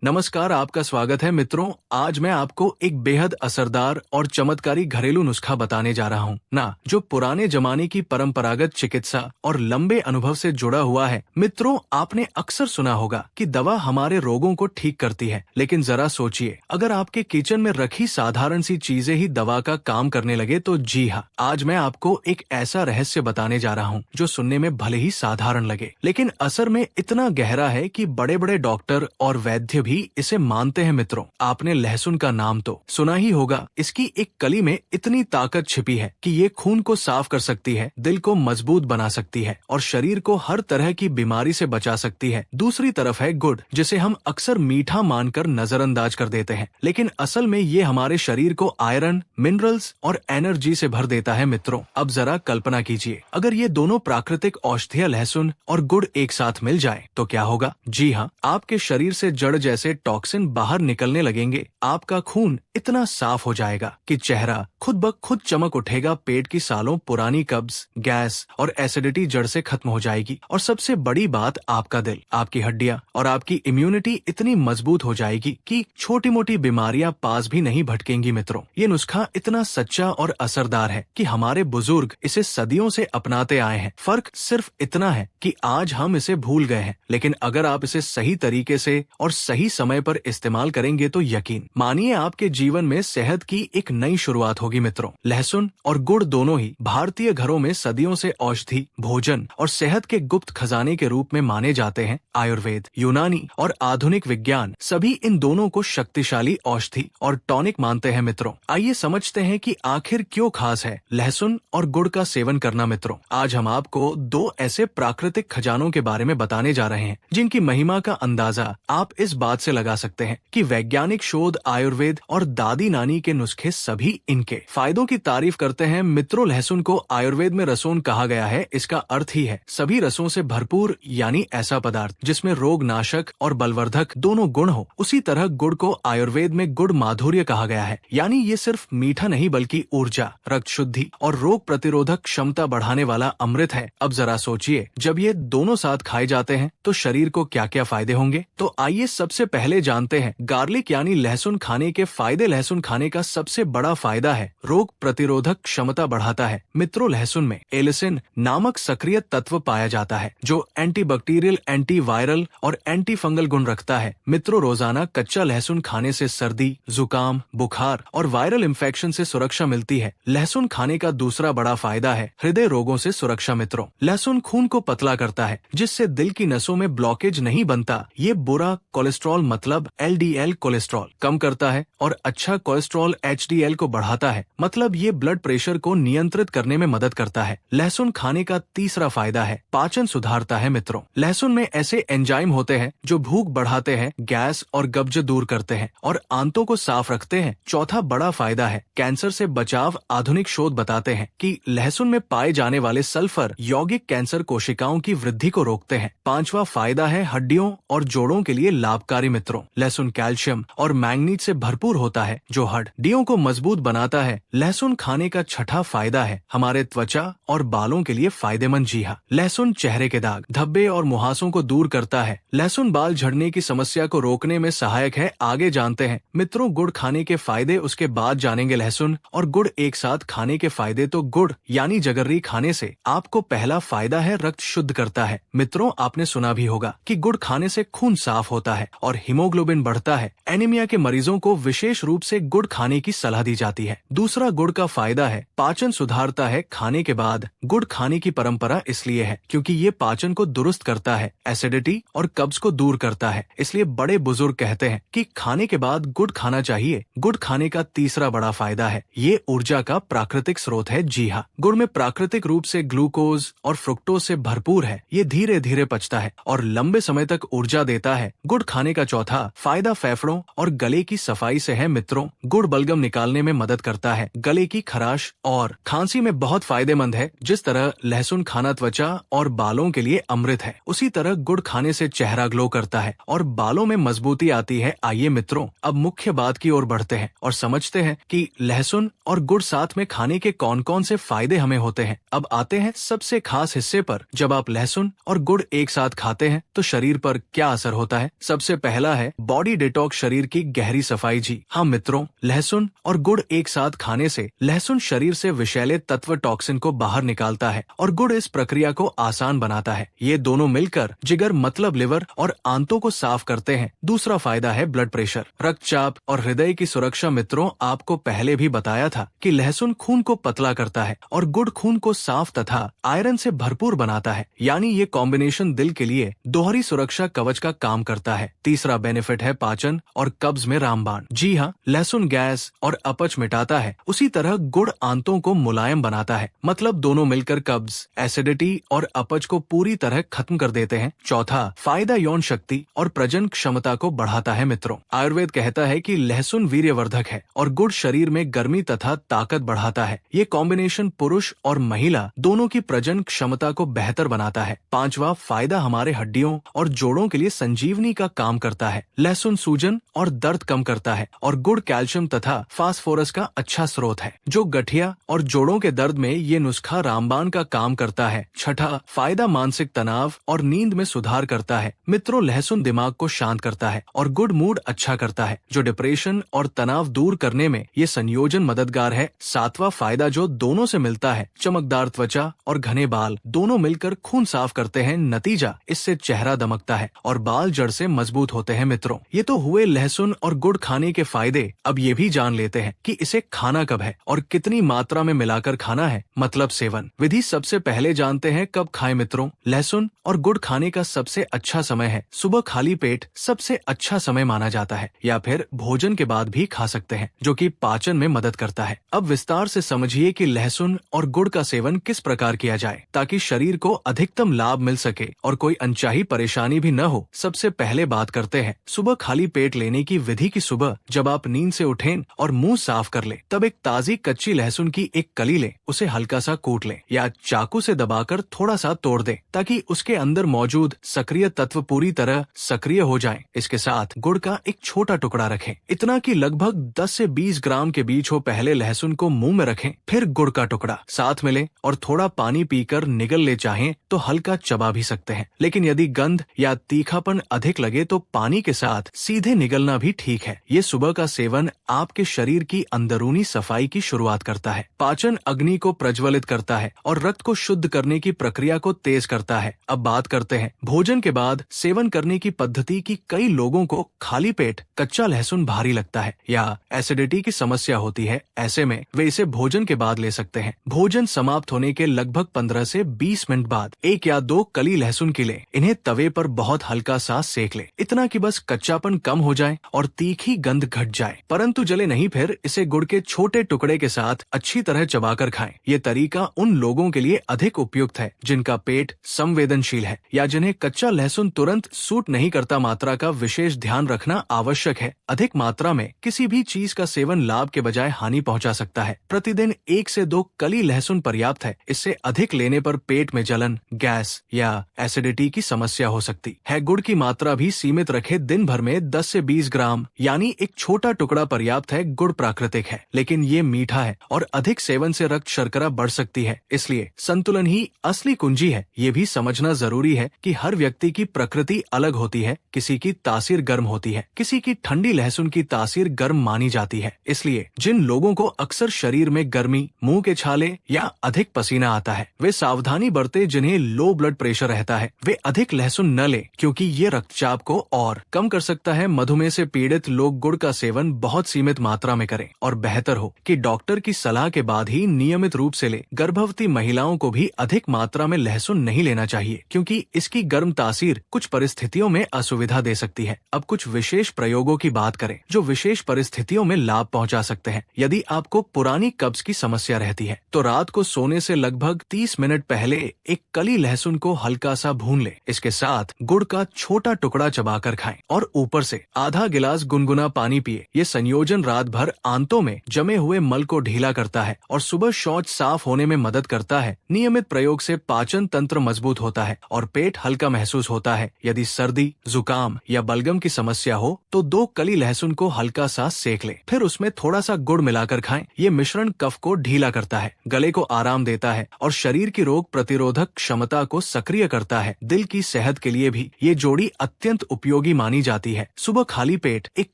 नमस्कार, आपका स्वागत है मित्रों। आज मैं आपको एक बेहद असरदार और चमत्कारी घरेलू नुस्खा बताने जा रहा हूँ ना, जो पुराने जमाने की परंपरागत चिकित्सा और लंबे अनुभव से जुड़ा हुआ है। मित्रों, आपने अक्सर सुना होगा कि दवा हमारे रोगों को ठीक करती है, लेकिन जरा सोचिए, अगर आपके किचन में रखी साधारण सी चीजें ही दवा का काम करने लगे तो जी हाँ, आज मैं आपको एक ऐसा रहस्य बताने जा रहा हूँ जो सुनने में भले ही साधारण लगे, लेकिन असर में इतना गहरा है कि बड़े बड़े डॉक्टर और वैद्य भी इसे मानते हैं। मित्रों, आपने लहसुन का नाम तो सुना ही होगा। इसकी एक कली में इतनी ताकत छिपी है कि ये खून को साफ कर सकती है, दिल को मजबूत बना सकती है और शरीर को हर तरह की बीमारी से बचा सकती है। दूसरी तरफ है गुड़, जिसे हम अक्सर मीठा मानकर नजरअंदाज कर देते हैं, लेकिन असल में ये हमारे शरीर को आयरन, मिनरल्स और एनर्जी से भर देता है। मित्रों, अब जरा कल्पना कीजिए, अगर ये दोनों प्राकृतिक औषधीय लहसुन और गुड़ एक साथ मिल जाए तो क्या होगा। जी हाँ, आपके शरीर से जड़ जैसे टॉक्सिन बाहर निकलने लगेंगे, आपका खून इतना साफ हो जाएगा कि चेहरा खुद ब खुद चमक उठेगा, पेट की सालों पुरानी कब्ज, गैस और एसिडिटी जड़ से खत्म हो जाएगी और सबसे बड़ी बात, आपका दिल, आपकी हड्डियां और आपकी इम्यूनिटी इतनी मजबूत हो जाएगी कि छोटी मोटी बीमारियां पास भी नहीं भटकेंगी। मित्रों, ये नुस्खा इतना सच्चा और असरदार है कि हमारे बुजुर्ग इसे सदियों से अपनाते आए हैं। फर्क सिर्फ इतना है कि आज हम इसे भूल गए हैं, लेकिन अगर आप इसे सही तरीके से और सही समय पर इस्तेमाल करेंगे तो यकीन मानिए, आपके जीवन में सेहत की एक नई शुरुआत होगी। मित्रों, लहसुन और गुड़ दोनों ही भारतीय घरों में सदियों से औषधि, भोजन और सेहत के गुप्त खजाने के रूप में माने जाते हैं। आयुर्वेद, यूनानी और आधुनिक विज्ञान सभी इन दोनों को शक्तिशाली औषधि और टॉनिक मानते हैं। मित्रों, आइए समझते हैं कि आखिर क्यों खास है लहसुन और गुड़ का सेवन करना। मित्रों, आज हम आपको दो ऐसे प्राकृतिक खजानों के बारे में बताने जा रहे हैं जिनकी महिमा का अंदाजा आप इस बात से लगा सकते हैं कि वैज्ञानिक शोध, आयुर्वेद और दादी नानी के नुस्खे सभी इनके फायदों की तारीफ करते हैं। मित्रों, लहसुन को आयुर्वेद में रसोन कहा गया है। इसका अर्थ ही है सभी रसों से भरपूर, यानी ऐसा पदार्थ जिसमें रोग नाशक और बलवर्धक दोनों गुण हो। उसी तरह गुड़ को आयुर्वेद में गुड़ माधुर्य कहा गया है, यानी ये सिर्फ मीठा नहीं बल्कि ऊर्जा, रक्त शुद्धि और रोग प्रतिरोधक क्षमता बढ़ाने वाला अमृत है। अब जरा सोचिए, जब ये दोनों साथ खाए जाते हैं तो शरीर को क्या क्या फायदे होंगे। तो आइए सबसे पहले जानते हैं गार्लिक यानी लहसुन खाने के फायदे। लहसुन खाने का सबसे बड़ा फायदा है रोग प्रतिरोधक क्षमता बढ़ाता है। मित्रों, लहसुन में एलिसिन नामक सक्रिय तत्व पाया जाता है जो एंटीबैक्टीरियल, एंटीवायरल और एंटी फंगल गुण रखता है। मित्रों, रोजाना कच्चा लहसुन खाने से सर्दी, जुकाम, बुखार और वायरल इन्फेक्शन से सुरक्षा मिलती है। लहसुन खाने का दूसरा बड़ा फायदा है हृदय रोगों से सुरक्षा। मित्रों, लहसुन खून को पतला करता है, जिससे दिल की नसों में ब्लॉकेज नहीं बनता। ये बुरा कोलेस्ट्रॉल मतलब LDL कोलेस्ट्रॉल कम करता है और अच्छा कोलेस्ट्रॉल HDL को बढ़ाता है, मतलब ये ब्लड प्रेशर को नियंत्रित करने में मदद करता है। लहसुन खाने का तीसरा फायदा है पाचन सुधारता है। मित्रों, लहसुन में ऐसे एंजाइम होते हैं जो भूख बढ़ाते हैं, गैस और कब्ज दूर करते हैं और आंतों को साफ रखते हैं। चौथा बड़ा फायदा है कैंसर से बचाव। आधुनिक शोध बताते हैं कि लहसुन में पाए जाने वाले सल्फर यौगिक कैंसर कोशिकाओं की वृद्धि को रोकते हैं। पांचवा फायदा है हड्डियों और जोड़ों के लिए लाभकारी। मित्रों, लहसुन कैल्शियम और मैंगनीज से भरपूर होता है जो हड्डियों को मजबूत बनाता है। लहसुन खाने का छठा फायदा है हमारे त्वचा और बालों के लिए फायदेमंद। जी हाँ, लहसुन चेहरे के दाग, धब्बे और मुहासों को दूर करता है। लहसुन बाल झड़ने की समस्या को रोकने में सहायक है। आगे जानते हैं मित्रों गुड़ खाने के फायदे, उसके बाद जानेंगे लहसुन और गुड़ एक साथ खाने के फायदे। तो गुड़ यानी जगर्री खाने से आपको पहला फायदा है रक्त शुद्ध करता है। मित्रों, आपने सुना भी होगा कि गुड़ खाने से खून साफ होता है और हीमोग्लोबिन बढ़ता है। एनीमिया के मरीजों को विशेष रूप से गुड़ खाने की सलाह दी जाती है। दूसरा गुड़ का फायदा है पाचन सुधारता है। खाने के बाद गुड़ खाने की परंपरा इसलिए है क्योंकि ये पाचन को दुरुस्त करता है, एसिडिटी और कब्ज को दूर करता है। इसलिए बड़े बुजुर्ग कहते हैं कि खाने के बाद गुड़ खाना चाहिए। गुड़ खाने का तीसरा बड़ा फायदा है ये ऊर्जा का प्राकृतिक स्रोत है। जी हाँ, गुड़ में प्राकृतिक रूप से ग्लूकोज और फ्रुक्टोज से भरपूर है। ये धीरे धीरे पचता है और लंबे समय तक ऊर्जा देता है। गुड़ खाने का चौथा फायदा फेफड़ों और गले की सफाई से है। मित्रों, गुड़ बलगम निकालने में मदद करता है, गले की खराश और खांसी में बहुत फायदेमंद है। जिस तरह लहसुन खाना त्वचा और बालों के लिए अमृत है, उसी तरह गुड़ खाने से चेहरा ग्लो करता है और बालों में मजबूती आती है। आइए मित्रों, अब मुख्य बात की ओर बढ़ते हैं और समझते हैं कि लहसुन और गुड़ साथ में खाने के कौन कौन से फायदे हमें होते हैं। अब आते हैं सबसे खास हिस्से पर। जब आप लहसुन और गुड़ एक साथ खाते हैं तो शरीर पर क्या असर होता है। सबसे पहला है बॉडी डिटॉक्स, शरीर की गहरी सफाई। जी हाँ मित्रों, लहसुन और गुड़ एक साथ खाने से लहसुन शरीर से विषैले तत्व टॉक्सिन को बाहर निकालता है और गुड़ इस प्रक्रिया को आसान बनाता है। ये दोनों मिलकर जिगर मतलब लिवर और आंतों को साफ करते हैं। दूसरा फायदा है ब्लड प्रेशर, रक्तचाप और हृदय की सुरक्षा। मित्रों, आपको पहले भी बताया था कि लहसुन खून को पतला करता है और गुड़ खून को साफ तथा आयरन से भरपूर बनाता है। यानी ये कॉम्बिनेशन दिल के लिए दोहरी सुरक्षा कवच का काम करता है। तीसरा बेनिफिट है पाचन और कब्ज में रामबाण। जी हाँ, लहसुन गैस और अपच मिटाता है, उसी तरह गुड़ आंतों को मुलायम बनाता है। मतलब दोनों मिलकर कब्ज, एसिडिटी और अपच को पूरी तरह खत्म कर देते हैं। चौथा फायदा यौन शक्ति और प्रजनन क्षमता को बढ़ाता है। मित्रों, आयुर्वेद कहता है कि लहसुन वीर्यवर्धक है और गुड़ शरीर में गर्मी तथा ताकत बढ़ाता है। ये कॉम्बिनेशन पुरुष और महिला दोनों की प्रजनन क्षमता को बेहतर बनाता है। पांचवा फायदा हमारे हड्डियों और जोड़ों के लिए संजीवनी का काम करता है। लहसुन सूजन और दर्द कम करता है और गुड़ कैल्शियम तथा फास्फोरस का अच्छा स्रोत है, जो गठिया और जोड़ों के दर्द में ये नुस्खा रामबाण का काम करता है। छठा फायदा मानसिक तनाव और नींद में सुधार करता है। मित्रों, लहसुन दिमाग को शांत करता है और गुड़ मूड अच्छा करता है, जो डिप्रेशन और तनाव दूर करने में ये संयोजन मददगार है। सातवां फायदा जो दोनों से मिलता है, चमकदार त्वचा और घने बाल दोनों मिलकर खून साफ करते हैं। नतीजा, इससे चेहरा दमकता है और बाल जड़ से मजबूत होते हैं। मित्रों, ये तो हुए लहसुन और गुड़ खाने के फायदे। अब ये भी जान लेते हैं कि इसे खाना कब है और कितनी मात्रा में मिलाकर खाना है, मतलब सेवन विधि। सबसे पहले जानते हैं कब खाएं। मित्रों, लहसुन और गुड़ खाने का सबसे अच्छा समय है सुबह, खाली पेट सबसे अच्छा समय माना जाता है, या फिर भोजन के बाद भी खा सकते हैं, जो कि पाचन में मदद करता है। अब विस्तार से समझिए कि लहसुन और गुड़ का सेवन किस प्रकार किया जाए ताकि शरीर को अधिकतम लाभ मिल सके और कोई अनचाही परेशानी भी न हो। सबसे पहले बात करते हैं सुबह खाली पेट लेने की विधि की। सुबह जब आप नींद से उठें और मुंह साफ कर ले, तब एक ताजी कच्ची लहसुन की एक कली ले, उसे हल्का सा कूट ले या चाकू से दबाकर थोड़ा सा तोड़ दे ताकि उसके अंदर मौजूद सक्रिय तत्व पूरी तरह सक्रिय हो जाएं। इसके साथ गुड़ का एक छोटा टुकड़ा रखें, इतना कि लगभग 10 से 20 ग्राम के बीच हो। पहले लहसुन को मुंह में रखें, फिर गुड़ का टुकड़ा साथ मिले और थोड़ा पानी पीकर निगल ले। चाहें तो हल्का चबा भी सकते हैं, लेकिन यदि गंध या तीखापन अधिक लगे तो पानी के साथ सीधे निगलना भी ठीक है। ये सुबह का सेवन आपके शरीर की अंदरूनी सफाई की शुरुआत करता है, पाचन अग्नि को प्रज्वलित करता है और रक्त को शुद्ध करने की प्रक्रिया को तेज करता है। अब बात करते हैं भोजन के बाद सेवन करने की पद्धति की। कई लोगों को खाली पेट कच्चा लहसुन भारी लगता है या एसिडिटी की समस्या होती है। ऐसे में वे इसे भोजन के बाद ले सकते हैं। भोजन समाप्त होने के लगभग 15 से 20 मिनट बाद 1 या 2 कली लहसुन की ले, इन्हें तवे पर बहुत हल्का सा सेक ले, इतना कि बस कच्चापन कम हो जाए और तीखी गंध घट जाए, परंतु जले नहीं। फिर इसे गुड़ के छोटे टुकड़े के साथ अच्छी तरह चबाकर खाएं। ये तरीका उन लोगों के लिए अधिक उपयुक्त है जिनका पेट संवेदनशील है या जिन्हें कच्चा लहसुन तुरंत सूट नहीं करता। मात्रा का विशेष ध्यान रखना आवश्यक है। अधिक मात्रा में किसी भी चीज का सेवन लाभ के बजाय हानि पहुंचा सकता है। प्रतिदिन 1 से 2 कली लहसुन पर्याप्त है। इससे अधिक लेने पर पेट में जलन, गैस या एसिडिटी की समस्या हो सकती है। गुड़ की मात्रा भी सीमित रखे, दिन भर में 10 से 20 ग्राम यानी एक छोटा टुकड़ा पर्याप्त है। गुड़ प्राकृतिक है, लेकिन ये मीठा है और अधिक सेवन से रक्त शर्करा बढ़ सकती है, इसलिए संतुलन ही असली कुंजी है। ये भी समझना जरूरी है कि हर व्यक्ति की प्रकृति अलग होती है। किसी की तासीर गर्म होती है, किसी की ठंडी लहसुन की तासीर गर्म मानी जाती है। इसलिए जिन लोगों को अक्सर शरीर में गर्मी, मुंह के छाले या अधिक पसीना आता है, वे सावधानी बरते। जिन्हें लो ब्लड प्रेशर रहता है वे अधिक लहसुन न ले, क्योंकि ये रक्तचाप को और कम कर सकता है। मधुमेह से पीड़ित लोग गुड़ का सेवन बहुत सीमित मात्रा में करें और बेहतर हो कि डॉक्टर की सलाह के बाद ही नियमित रूप से ले। गर्भवती महिलाओं को भी अधिक मात्रा में लहसुन नहीं लेना चाहिए, क्योंकि इसकी गर्म तासीर कुछ परिस्थितियों में असुविधा दे सकती है। अब कुछ विशेष प्रयोगों की बात करें जो विशेष परिस्थितियों में लाभ पहुंचा सकते हैं। यदि आपको पुरानी कब्ज की समस्या रहती है तो रात को सोने से लगभग 30 मिनट पहले एक कली लहसुन को हल्का सा भून ले। इसके साथ गुड़ का छोटा टुकड़ा चबाकर खाएं और ऊपर से आधा गिलास गुनगुना पानी पिए। ये संयोजन रात भर आंतों में जमे हुए मल को ढीला करता है और सुबह शौच साफ होने में मदद करता है। नियमित प्रयोग से पाचन तंत्र मजबूत होता है और पेट हल्का महसूस होता है। यदि सर्दी, जुकाम या बलगम की समस्या हो तो 2 कली लहसुन को हल्का सा सेक ले, फिर उसमें थोड़ा सा गुड़ मिलाकर मिलाकर खाएं। ये मिश्रण कफ को ढीला करता है, गले को आराम देता है और शरीर की रोग प्रतिरोधक क्षमता को सक्रिय करता है। दिल की सेहत के लिए भी ये जोड़ी अत्यंत उपयोगी मानी जाती है। सुबह खाली पेट एक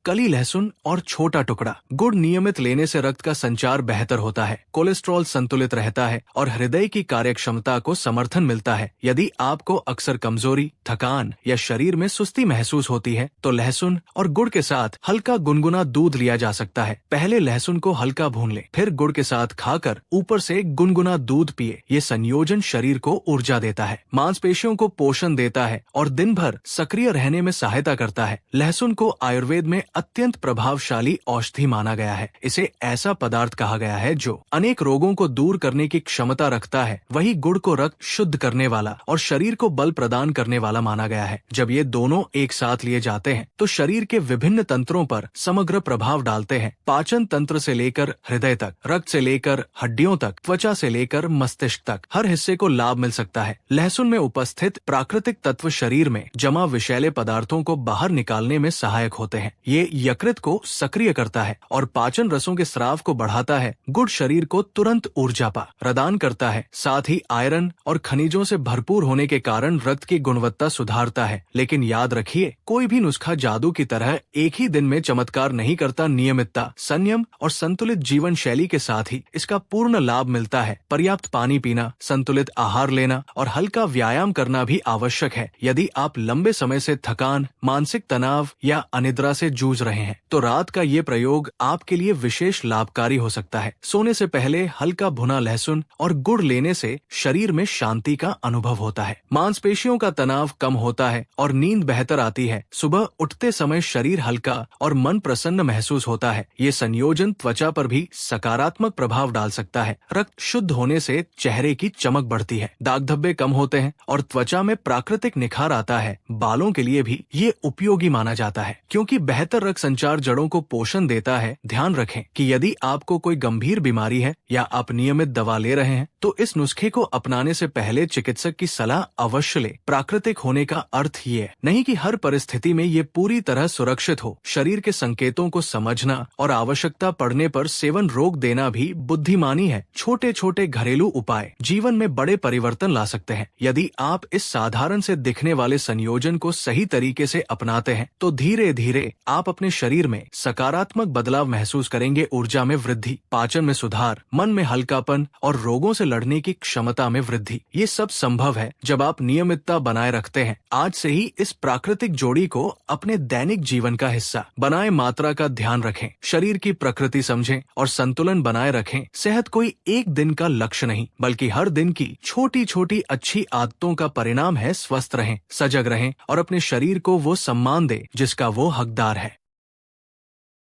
कली लहसुन और छोटा टुकड़ा गुड़ नियमित लेने से रक्त का संचार बेहतर होता है, कोलेस्ट्रॉल संतुलित रहता है और हृदय की कार्यक्षमता को समर्थन मिलता है। यदि आपको अक्सर कमजोरी, थकान या शरीर में सुस्ती महसूस होती है तो लहसुन और गुड़ के साथ हल्का गुनगुना दूध लिया जा सकता है। पहले लहसुन को हल्का भून लें, फिर गुड़ के साथ खाकर ऊपर से गुनगुना दूध पिए। ये संयोजन शरीर को ऊर्जा देता है, मांसपेशियों को पोषण देता है और दिन भर सक्रिय रहने में सहायता करता है। लहसुन को आयुर्वेद में अत्यंत प्रभावशाली औषधि माना गया है। इसे ऐसा पदार्थ कहा गया है जो अनेक रोगों को दूर करने की क्षमता रखता है। वही गुड़ को रक्त शुद्ध करने वाला और शरीर को बल प्रदान करने वाला माना गया है। जब ये दोनों एक साथ लिए जाते हैं तो शरीर के विभिन्न तंत्रों पर समग्र प्रभाव डालते हैं। पाचन तंत्र से लेकर हृदय तक, रक्त से लेकर हड्डियों तक, त्वचा से लेकर मस्तिष्क तक, हर हिस्से को लाभ मिल सकता है। लहसुन में उपस्थित प्राकृतिक तत्व शरीर में जमा विषैले पदार्थों को बाहर निकालने में सहायक होते हैं। ये यकृत को सक्रिय करता है और पाचन रसों के स्राव को बढ़ाता है। गुड़ शरीर को तुरंत ऊर्जा प्रदान करता है, साथ ही आयरन और खनिजों से भरपूर होने के कारण रक्त की गुणवत्ता सुधारता है। लेकिन याद रखिए, कोई भी नुस्खा जादू की तरह एक ही दिन में चमत्कार नहीं करता। नियमितता, संयम और संतुलित जीवन शैली के साथ ही इसका पूर्ण लाभ मिलता है। पर्याप्त पानी पीना, संतुलित आहार लेना और हल्का व्यायाम करना भी आवश्यक है। यदि आप लंबे समय से थकान, मानसिक तनाव या अनिद्रा से जूझ रहे हैं तो रात का ये प्रयोग आपके लिए विशेष लाभकारी हो सकता है। सोने से पहले हल्का भुना लहसुन और गुड़ लेने से शरीर में शांति का अनुभव होता है, मांसपेशियों का तनाव कम होता है और नींद बेहतर आती है। सुबह उठते समय शरीर हल्का और मन प्रसन्न महसूस होता है। ये संयोजन त्वचा पर भी सकारात्मक प्रभाव डाल सकता है। रक्त शुद्ध होने से चेहरे की चमक बढ़ती है, दाग धब्बे कम होते हैं और त्वचा में प्राकृतिक निखार आता है। बालों के लिए भी ये उपयोगी माना जाता है क्योंकि बेहतर रक्त संचार जड़ों को पोषण देता है। ध्यान रखें कि यदि आपको कोई गंभीर बीमारी है या आप नियमित दवा ले रहे हैं तो इस नुस्खे को अपनाने से पहले चिकित्सक की सलाह अवश्य ले। प्राकृतिक होने का अर्थ ये नहीं कि हर परिस्थिति में ये पूरी तरह सुरक्षित हो। शरीर के संकेतों को समझना और आवश्यकता पड़ने पर सेवन रोक देना भी बुद्धिमानी है। छोटे छोटे घरेलू उपाय जीवन में बड़े परिवर्तन ला सकते हैं। यदि आप इस साधारण से दिखने वाले संयोजन को सही तरीके से अपनाते हैं तो धीरे धीरे आप अपने शरीर में सकारात्मक बदलाव महसूस करेंगे। ऊर्जा में वृद्धि, पाचन में सुधार, मन में हल्कापन और रोगों से लड़ने की क्षमता में वृद्धि। ये सब संभव है जब आप नियमितता बनाए रखते हैं। आज से ही इस प्राकृतिक जोड़ी को अपने दैनिक जीवन का हिस्सा बनाएं। मात्रा का ध्यान रखें, शरीर की प्रकृति समझें और संतुलन बनाए रखें। सेहत कोई एक दिन का लक्ष्य नहीं बल्कि हर दिन की छोटी छोटी अच्छी आदतों का परिणाम है। स्वस्थ रहें, सजग रहें और अपने शरीर को वो सम्मान दें जिसका वो हकदार है।